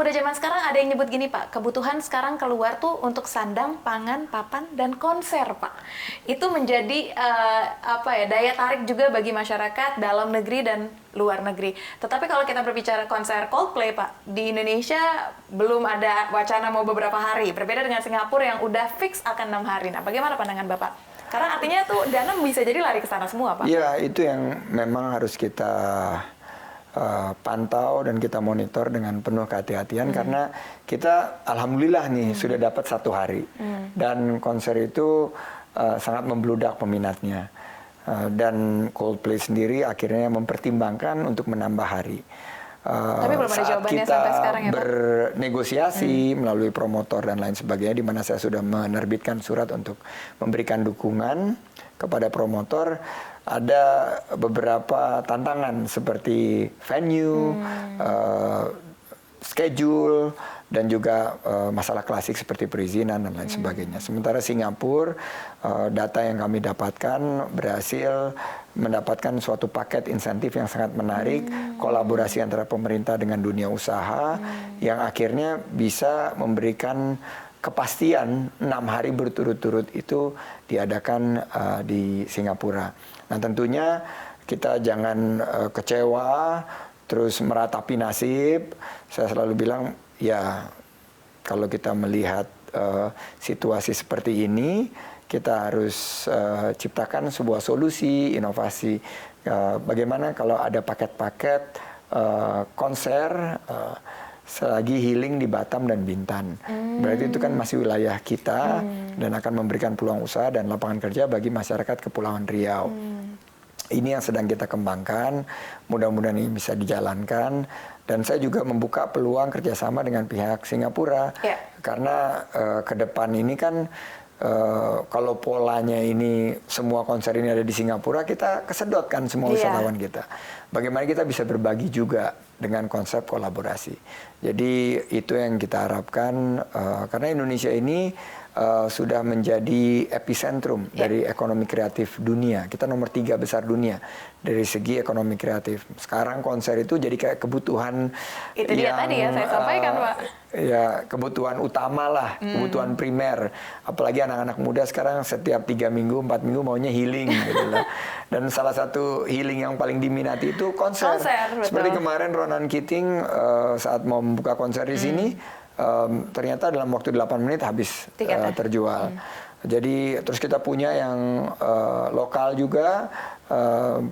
muda zaman sekarang ada yang nyebut gini Pak, kebutuhan sekarang keluar tuh untuk sandang, pangan, papan, dan konser Pak. Itu menjadi daya tarik juga bagi masyarakat dalam negeri dan luar negeri. Tetapi kalau kita berbicara konser Coldplay Pak, di Indonesia belum ada wacana mau beberapa hari. Berbeda dengan Singapura yang udah fix akan 6 hari. Nah, bagaimana pandangan Bapak? Karena artinya tuh dana bisa jadi lari ke sana semua Pak. Iya, itu yang memang harus kita pantau dan kita monitor dengan penuh kehati-hatian karena kita alhamdulillah nih sudah dapat 1 hari dan konser itu sangat membludak peminatnya dan Coldplay sendiri akhirnya mempertimbangkan untuk menambah hari. Tapi belum ada saat jawabannya kita sampai sekarang ya Pak? Bernegosiasi melalui promotor dan lain sebagainya, di mana saya sudah menerbitkan surat untuk memberikan dukungan kepada promotor, ada beberapa tantangan seperti venue, schedule, dan juga masalah klasik seperti perizinan dan lain sebagainya. Sementara Singapura, data yang kami dapatkan berhasil mendapatkan suatu paket insentif yang sangat menarik, kolaborasi antara pemerintah dengan dunia usaha, yang akhirnya bisa memberikan kepastian 6 hari berturut-turut itu diadakan di Singapura. Nah tentunya kita jangan kecewa, terus meratapi nasib. Saya selalu bilang, ya kalau kita melihat situasi seperti ini, kita harus ciptakan sebuah solusi, inovasi. Bagaimana kalau ada paket-paket konser selagi healing di Batam dan Bintan. Berarti itu kan masih wilayah kita dan akan memberikan peluang usaha dan lapangan kerja bagi masyarakat Kepulauan Riau. Ini yang sedang kita kembangkan, mudah-mudahan ini bisa dijalankan. Dan saya juga membuka peluang kerjasama dengan pihak Singapura. Karena ke depan ini kan kalau polanya ini semua konser ini ada di Singapura, kita kesedot kan semua wisatawan kita. Bagaimana kita bisa berbagi juga dengan konsep kolaborasi. Jadi itu yang kita harapkan karena Indonesia ini sudah menjadi epicentrum dari ekonomi kreatif dunia. Kita nomor 3 besar dunia dari segi ekonomi kreatif. Sekarang konser itu jadi kayak kebutuhan itu dia tadi ya saya sampaikan Pak. Ya kebutuhan utama lah, kebutuhan primer. Apalagi anak-anak muda sekarang setiap 3 minggu, 4 minggu maunya healing gitu lah. Dan salah satu healing yang paling diminati itu konser. Seperti kemarin Ronan Keating saat mau membuka konser di sini, ternyata dalam waktu 8 menit habis terjual. Jadi terus kita punya yang lokal juga,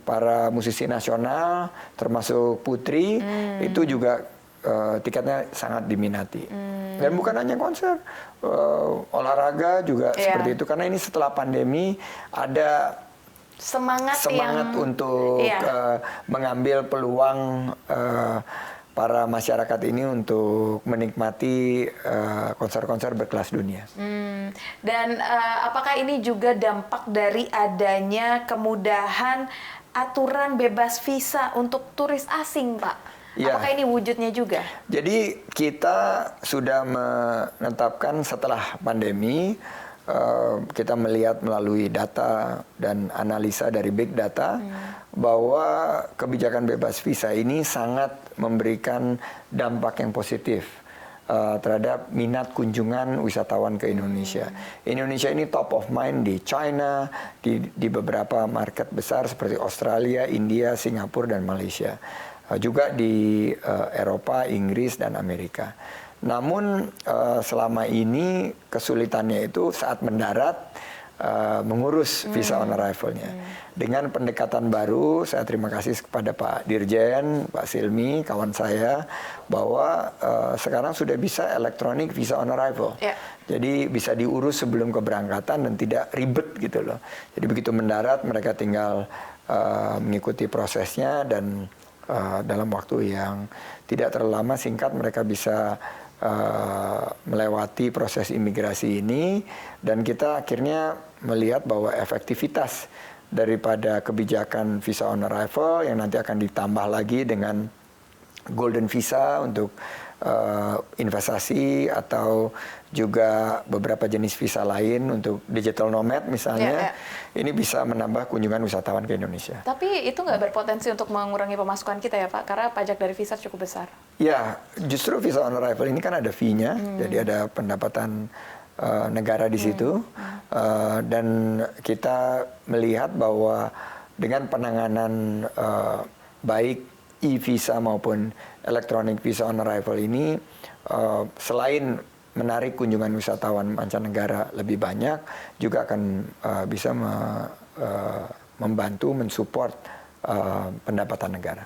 para musisi nasional termasuk Putri, itu juga tiketnya sangat diminati. Dan bukan hanya konser, olahraga juga seperti itu. Karena ini setelah pandemi ada semangat untuk mengambil peluang para masyarakat ini untuk menikmati konser-konser berkelas dunia. Dan apakah ini juga dampak dari adanya kemudahan aturan bebas visa untuk turis asing, Pak? Apakah ini wujudnya juga? Jadi kita sudah menetapkan setelah pandemi, kita melihat melalui data dan analisa dari big data bahwa kebijakan bebas visa ini sangat memberikan dampak yang positif terhadap minat kunjungan wisatawan ke Indonesia. Indonesia ini top of mind di China, di beberapa market besar seperti Australia, India, Singapura, dan Malaysia. Juga di Eropa, Inggris, dan Amerika. Namun selama ini kesulitannya itu saat mendarat mengurus visa on arrival-nya. Dengan pendekatan baru, saya terima kasih kepada Pak Dirjen, Pak Silmi, kawan saya, bahwa sekarang sudah bisa elektronik visa on arrival. Jadi bisa diurus sebelum keberangkatan dan tidak ribet gitu loh. Jadi begitu mendarat mereka tinggal mengikuti prosesnya dan dalam waktu yang tidak terlalu lama, singkat, mereka bisa melewati proses imigrasi ini, dan kita akhirnya melihat bahwa efektivitas daripada kebijakan visa on arrival yang nanti akan ditambah lagi dengan golden visa untuk investasi atau juga beberapa jenis visa lain untuk digital nomad misalnya, ini bisa menambah kunjungan wisatawan ke Indonesia. Tapi itu nggak berpotensi untuk mengurangi pemasukan kita ya Pak, karena pajak dari visa cukup besar. Ya, justru visa on arrival ini kan ada fee-nya, jadi ada pendapatan negara di situ, dan kita melihat bahwa dengan penanganan baik e-visa maupun electronic visa on arrival ini, selain menarik kunjungan wisatawan mancanegara lebih banyak, juga akan bisa membantu mensupport pendapatan negara.